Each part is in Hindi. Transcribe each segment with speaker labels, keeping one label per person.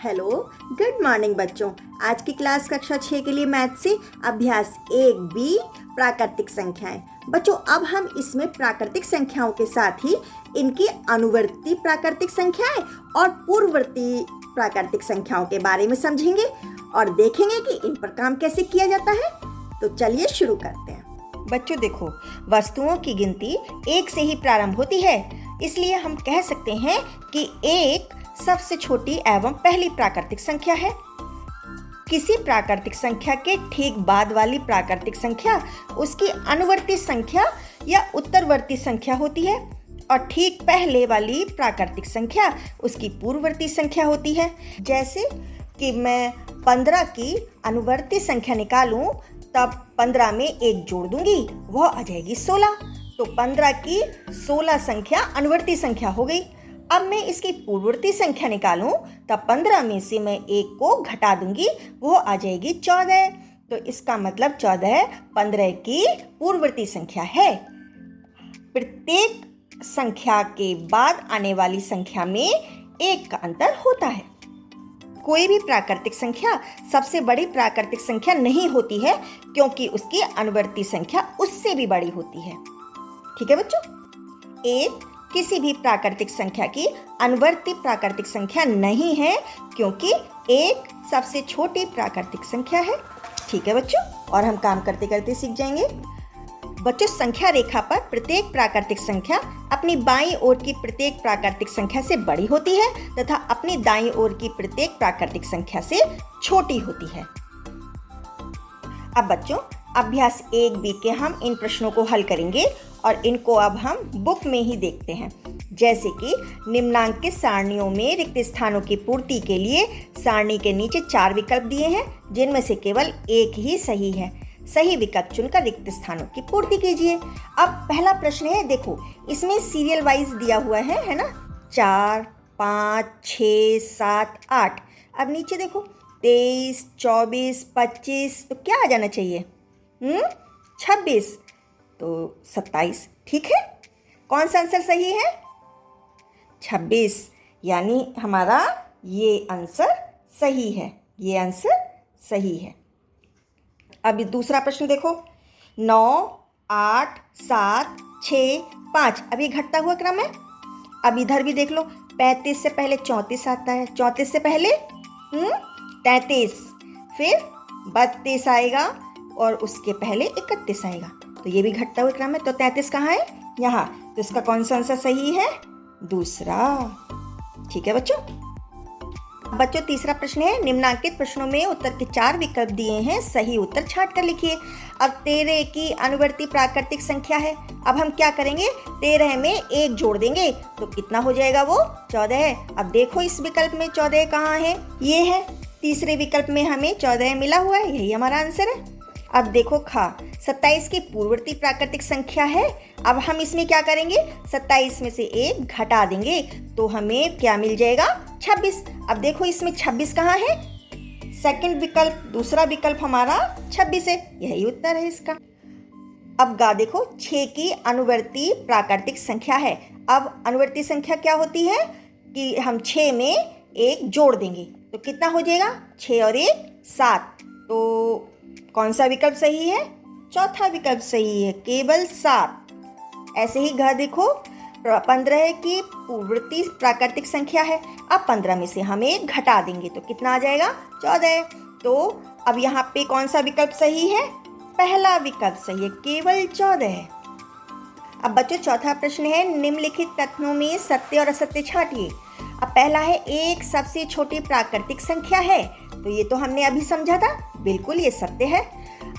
Speaker 1: हेलो, गुड मॉर्निंग बच्चों। आज की क्लास कक्षा 6 के लिए मैथ से अभ्यास 1B प्राकृतिक संख्याएं। बच्चों, अब हम इसमें प्राकृतिक संख्याओं के साथ ही इनकी अनुवर्ती प्राकृतिक संख्याएं और पूर्ववर्ती प्राकृतिक संख्याओं के बारे में समझेंगे और देखेंगे कि इन पर काम कैसे किया जाता है। तो चलिए शुरू करते हैं। बच्चों देखो, वस्तुओं की गिनती एक से ही प्रारंभ होती है, इसलिए हम कह सकते हैं कि एक सबसे छोटी एवं पहली प्राकृतिक संख्या है। किसी प्राकृतिक संख्या के ठीक बाद वाली प्राकृतिक संख्या उसकी अनुवर्ती संख्या या उत्तरवर्ती संख्या होती है और ठीक पहले वाली प्राकृतिक संख्या उसकी पूर्ववर्ती संख्या होती है। जैसे कि मैं 15 की अनुवर्ती संख्या निकालूं, तब 15 में 1 जोड़ दूंगी, वह आ जाएगी 16। तो 15 की 16 संख्या अनुवर्ती संख्या हो गई। अब मैं इसकी पूर्ववर्ती संख्या निकालूं, तब 15 में से मैं 1 को घटा दूंगी, वो आ जाएगी 14। तो इसका मतलब 14 15 की पूर्ववर्ती संख्या है। प्रत्येक संख्या के बाद आने वाली संख्या में 1 का अंतर होता है। कोई भी प्राकृतिक संख्या सबसे बड़ी प्राकृतिक संख्या नहीं होती है, क्योंकि उसकी अनुवर्ती संख्या उससे भी बड़ी होती है। ठीक है बच्चों, एक किसी भी प्राकृतिक संख्या की अनुवर्ती प्राकृतिक संख्या नहीं है, क्योंकि एक सबसे छोटी प्राकृतिक संख्या है। ठीक है बच्चों, और हम काम करते करते सीख जाएंगे। बच्चों, संख्या रेखा पर प्रत्येक प्राकृतिक संख्या अपनी बाईं ओर की प्रत्येक प्राकृतिक संख्या से बड़ी होती है तथा अपनी दाईं ओर की प्रत्येक प्राकृतिक संख्या से छोटी होती है। अब बच्चों, अभ्यास 1B के हम इन प्रश्नों को हल करेंगे और इनको अब हम बुक में ही देखते हैं। जैसे कि निम्नांकित सारणियों में रिक्त स्थानों की पूर्ति के लिए सारणी के नीचे 4 विकल्प दिए हैं, जिनमें से केवल एक ही सही है। सही विकल्प चुनकर रिक्त स्थानों की पूर्ति कीजिए। अब पहला प्रश्न है, देखो इसमें सीरियल वाइज दिया हुआ है ना, 4, 5, 6, 7, 8। अब नीचे देखो 23, 24, 25, तो क्या आ जाना चाहिए? 26, तो 27। ठीक है, कौन सा आंसर सही है? 26, यानी हमारा ये आंसर सही है। ये आंसर सही है। अब दूसरा प्रश्न देखो, 9, 8, 7, 6, 5। अब ये घटता हुआ क्रम है। अब इधर भी देख लो, 35 से पहले 34 आता है, 34 से पहले 33, फिर 32 आएगा और उसके पहले 31 आएगा। तो ये भी घटता हुआ क्रम है। तो 33 कहाँ है? यहाँ। तो इसका कौन सा आंसर सही है? दूसरा। ठीक है बच्चों। बच्चों, तीसरा प्रश्न है, निम्नांकित प्रश्नों में उत्तर के 4 विकल्प दिए हैं, सही उत्तर छांट कर लिखिए। अब 13 की अनुवर्ती प्राकृतिक संख्या है। अब हम क्या करेंगे? 13 में 1 जोड़ देंगे, तो कितना हो जाएगा? वो 14 है। अब देखो इस विकल्प में 14 कहाँ है? ये है। तीसरे विकल्प में हमें 14 मिला हुआ है, यही हमारा आंसर है। अब देखो 27 की पूर्ववर्ती प्राकृतिक संख्या है। अब हम इसमें क्या करेंगे? 27 में से 1 घटा देंगे, तो हमें क्या मिल जाएगा? 26। अब देखो इसमें 26 कहाँ है? सेकंड विकल्प, दूसरा विकल्प हमारा 26 है, यही उत्तर है इसका। अब देखो 6 की अनुवर्ती प्राकृतिक संख्या है। अब अनुवर्ती संख्या क्या होती है कि हम 6 में 1 जोड़ देंगे, तो कितना हो जाएगा? 6 और 1 7। तो कौन सा विकल्प सही है? चौथा विकल्प सही है, केवल 7। ऐसे ही देखो 15 की पूर्ववर्ती प्राकृतिक संख्या है। अब 15 में से हम 1 घटा देंगे, तो कितना आ जाएगा? 14। तो अब यहाँ पे कौन सा विकल्प सही है? पहला विकल्प सही है, केवल 14 है। अब बच्चों, चौथा प्रश्न है, निम्नलिखित कथनों में सत्य और असत्य छांटिए। अब पहला है, एक सबसे छोटी प्राकृतिक संख्या है, तो ये तो हमने अभी समझा था, बिल्कुल ये सत्य है।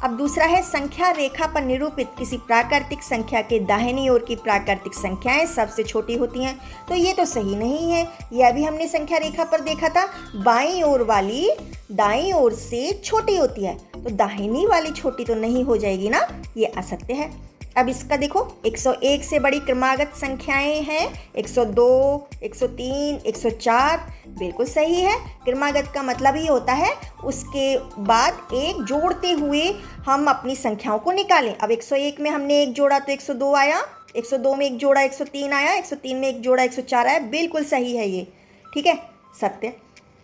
Speaker 1: अब दूसरा है, संख्या रेखा पर निरूपित किसी प्राकृतिक संख्या के दाहिनी ओर की प्राकृतिक संख्याएं सबसे छोटी होती हैं, तो ये तो सही नहीं है। ये अभी हमने संख्या रेखा पर देखा था, बाईं ओर वाली दाईं ओर से छोटी होती है, तो दाहिनी वाली छोटी तो नहीं हो जाएगी ना, ये असत्य है। अब इसका देखो, 101 से बड़ी क्रमागत संख्याएं हैं, 102, 103, 104, बिल्कुल सही है। क्रमागत का मतलब ही होता है उसके बाद 1 जोड़ते हुए हम अपनी संख्याओं को निकालें। अब 101 में हमने 1 जोड़ा तो 102 आया, 102 में 1 जोड़ा 103 आया, 103 में 1 जोड़ा 104 आया, बिल्कुल सही है ये। ठीक है, सत्य।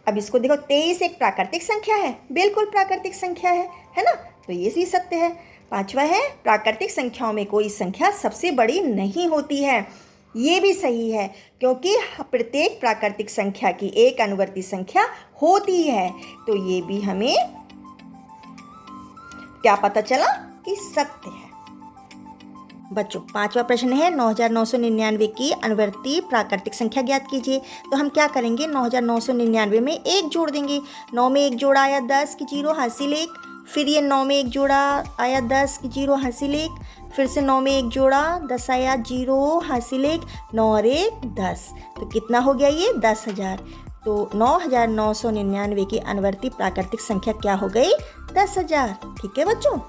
Speaker 1: अब इसको देखो, 23 एक प्राकृतिक संख्या है, बिल्कुल प्राकृतिक संख्या है ना, तो ये भी सत्य है। 5वां है, प्राकृतिक संख्याओं में कोई संख्या सबसे बड़ी नहीं होती है। ये भी सही है, क्योंकि प्रत्येक प्राकृतिक संख्या की एक अनुवर्ती संख्या होती है। तो ये भी हमें क्या पता चला कि सत्य है। बच्चों, 5वां प्रश्न है 9999 की अनुवर्ती प्राकृतिक संख्या ज्ञात कीजिए। तो हम क्या करेंगे, 9999 में 1 जोड़ देंगे। 9 में 1 जोड़ा आया 10 की 0 हासिल 1, फिर ये 9 में 1 जोड़ा आया 10 की 0 हासिल 1, फिर से 9 में 1 जोड़ा 10 आया 0 हासिल 1, 9 और 1 10। तो कितना हो गया ये, 10,000। तो 9999 की अनुवर्ती प्राकृतिक संख्या क्या हो गई, 10,000। ठीक है बच्चों।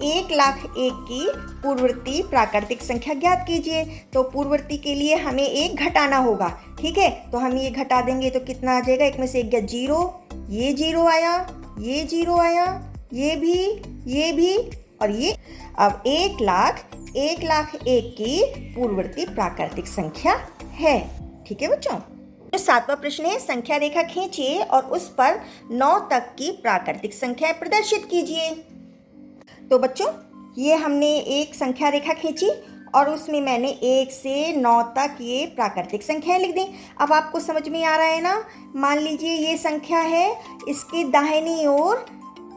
Speaker 1: 1,01,000 की पूर्ववर्ती प्राकृतिक संख्या ज्ञात कीजिए। तो पूर्ववर्ती के लिए हमें 1 घटाना होगा। ठीक है, तो हम ये घटा देंगे तो कितना आ जाएगा, एक में से 1 गया 0, ये 0 आया, ये 0 आया, ये भी और ये। अब 1,01,000 की पूर्ववर्ती प्राकृतिक संख्या है। ठीक है बच्चों। तो 7वां प्रश्न है, संख्या रेखा खींचिए और उस पर 9 तक की प्राकृतिक संख्याएं प्रदर्शित कीजिए। तो बच्चों, ये हमने एक संख्या रेखा खींची और उसमें मैंने 1 से 9 तक ये प्राकृतिक संख्याएं लिख दी। अब आपको समझ में आ रहा है ना। मान लीजिए ये संख्या है, इसकी दाहिनी ओर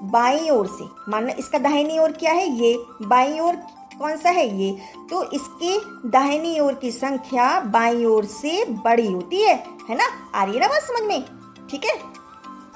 Speaker 1: बाईं ओर से, मानना इसका दाहिनी ओर क्या है, ये बाईं ओर कौन सा है, ये। तो इसके दाहिनी ओर की संख्या बाईं ओर से बड़ी होती है ना। आ रही है ना बात समझ में। ठीक है।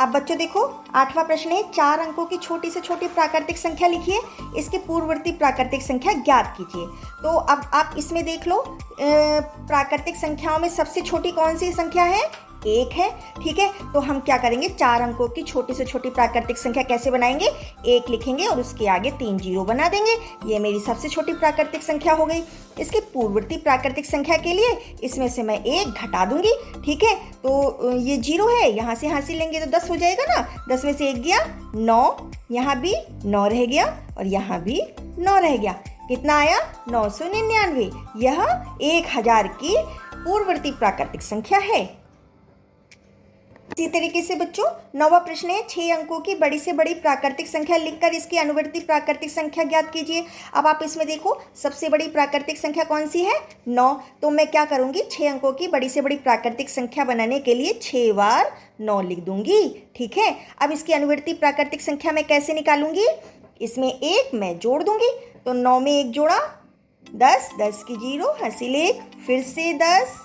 Speaker 1: अब बच्चों देखो, 8वां प्रश्न है, 4 अंकों की छोटी से छोटी प्राकृतिक संख्या लिखिए, इसके पूर्ववर्ती प्राकृतिक संख्या ज्ञात कीजिए। तो अब आप इसमें देख लो, प्राकृतिक संख्याओं में सबसे छोटी कौन सी संख्या है, 1 है। ठीक है, तो हम क्या करेंगे, 4 अंकों की छोटी से छोटी प्राकृतिक संख्या कैसे बनाएंगे, 1 लिखेंगे और उसके आगे 3 जीरो बना देंगे। ये मेरी सबसे छोटी प्राकृतिक संख्या हो गई। इसके पूर्ववर्ती प्राकृतिक संख्या के लिए इसमें से मैं 1 घटा दूंगी। ठीक है, तो ये 0 है, यहाँ से हासिल लेंगे तो 10 हो जाएगा ना। 10 में से 1 गया 9, यहाँ भी 9 रह गया और यहाँ भी 9 रह गया। कितना आया, 999। यह 1000 की पूर्ववर्ती प्राकृतिक संख्या है। इसी तरीके से बच्चों, 9वां प्रश्न है, 6 अंकों की बड़ी से बड़ी प्राकृतिक संख्या लिखकर इसकी अनुवर्ती प्राकृतिक संख्या ज्ञात कीजिए। अब आप इसमें देखो, सबसे बड़ी प्राकृतिक संख्या कौन सी है, 9। तो मैं क्या करूंगी, 6 अंकों की बड़ी से बड़ी प्राकृतिक संख्या बनाने के लिए 6 बार 9 लिख दूंगी। ठीक है। अब इसकी अनुवर्ती प्राकृतिक संख्या मैं कैसे निकालूंगी, इसमें 1 मैं जोड़ दूंगी। तो 9 में 1 जोड़ा 10, 10 की 0 हासिल 1, फिर से 10।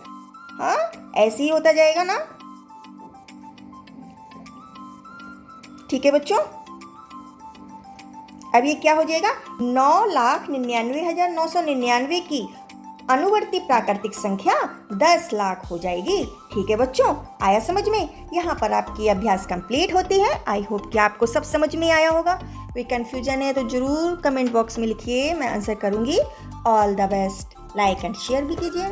Speaker 1: हाँ, ऐसे ही होता जाएगा ना। ठीक है बच्चों। अब ये क्या हो जाएगा, 9,99,999 की अनुवर्ती प्राकृतिक संख्या 10 लाख हो जाएगी। ठीक है बच्चों, आया समझ में। यहाँ पर आपकी अभ्यास कंप्लीट होती है। आई होप कि आपको सब समझ में आया होगा। कोई कंफ्यूजन है तो जरूर कमेंट बॉक्स में लिखिए, मैं आंसर करूँगी। All the best. Like and share भी कीजिए।